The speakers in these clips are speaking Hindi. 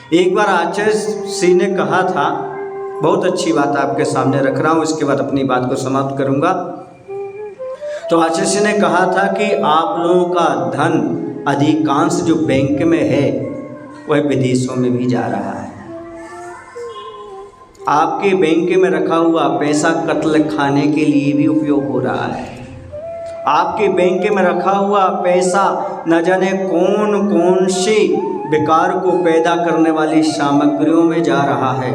एक बार आचार्य श्री ने कहा था, बहुत अच्छी बात आपके सामने रख रहा हूँ, इसके बाद अपनी बात को समाप्त करूँगा। तो आचार्य श्री ने कहा था कि आप लोगों का धन अधिकांश जो बैंक में है वह विदेशों में भी जा रहा है। आपके बैंक में रखा हुआ पैसा कत्ल खाने के लिए भी उपयोग हो रहा है। आपके बैंक में रखा हुआ पैसा न जाने कौन कौन सी विकार को पैदा करने वाली सामग्रियों में जा रहा है।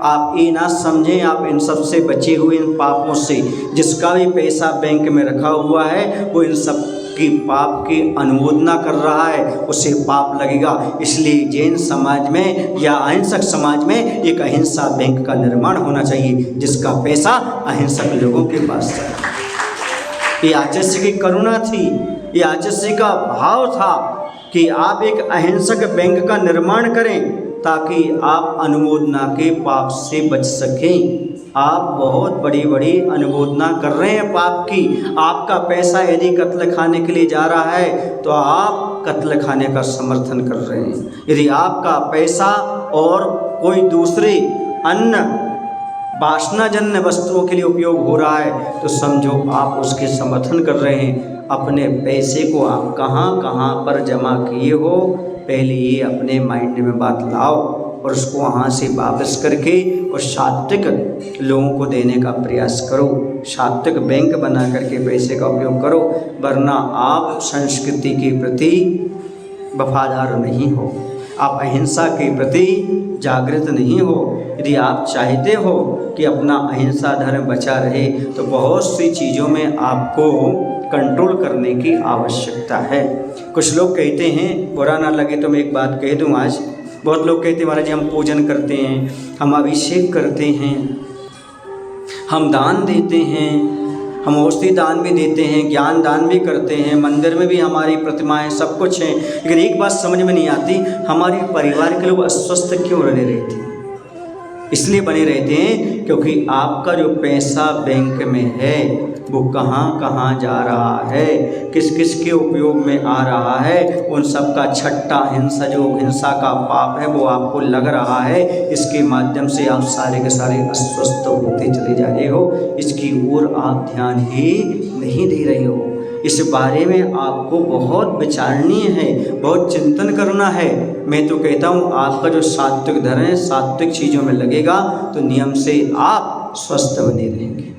आप ये ना समझें आप इन सब से बचे हुए इन पापों से, जिसका भी पैसा बैंक में रखा हुआ है वो इन सब की पाप की अनुमोदना कर रहा है, उसे पाप लगेगा। इसलिए जैन समाज में या अहिंसक समाज में एक अहिंसा बैंक का निर्माण होना चाहिए, जिसका पैसा अहिंसक लोगों के पास जाए। ये आचार्य की करुणा थी, ये आचार्य का भाव था कि आप एक अहिंसक बैंक का निर्माण करें ताकि आप अनुमोदना के पाप से बच सकें। आप बहुत बड़ी बड़ी अनुमोदना कर रहे हैं पाप की। आपका पैसा यदि कत्ल खाने के लिए जा रहा है तो आप कत्ल खाने का समर्थन कर रहे हैं। यदि आपका पैसा और कोई दूसरे अन्य वासनाजन्य वस्तुओं के लिए उपयोग हो रहा है तो समझो आप उसके समर्थन कर रहे हैं। अपने पैसे को आप कहाँ कहाँ पर जमा किए हो, पहले ये अपने माइंड में बात लाओ और उसको वहाँ से वापस करके और सात्विक लोगों को देने का प्रयास करो। सात्विक बैंक बना करके पैसे का उपयोग करो, वरना आप संस्कृति के प्रति वफादार नहीं हो, आप अहिंसा के प्रति जागृत नहीं हो। यदि आप चाहते हो कि अपना अहिंसा धर्म बचा रहे तो बहुत सी चीज़ों में आपको कंट्रोल करने की आवश्यकता है। कुछ लोग कहते हैं, बुरा ना लगे तो मैं एक बात कह दूं आज, बहुत लोग कहते हैं महाराज जी हम पूजन करते हैं, हम अभिषेक करते हैं, हम दान देते हैं, हम औषधि दान भी देते हैं, ज्ञान दान भी करते हैं, मंदिर में भी हमारी प्रतिमाएं सब कुछ हैं, लेकिन एक बात समझ में नहीं आती, हमारे परिवार के लोग अस्वस्थ क्यों बने रहते हैं? इसलिए बने रहते हैं क्योंकि आपका जो पैसा बैंक में है वो कहाँ कहाँ जा रहा है, किस किस के उपयोग में आ रहा है, उन सब का छट्टा हिंसा जो हिंसा का पाप है वो आपको लग रहा है। इसके माध्यम से आप सारे के सारे अस्वस्थ होते चले जा रहे हो, इसकी ओर आप ध्यान ही नहीं दे रहे हो। इस बारे में आपको बहुत विचारणीय है, बहुत चिंतन करना है। मैं तो कहता हूँ आपका जो सात्विक धर्म है सात्विक चीज़ों में लगेगा तो नियम से आप स्वस्थ बने रहेंगे,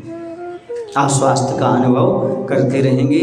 आप स्वास्थ्य का अनुभव करते रहेंगे।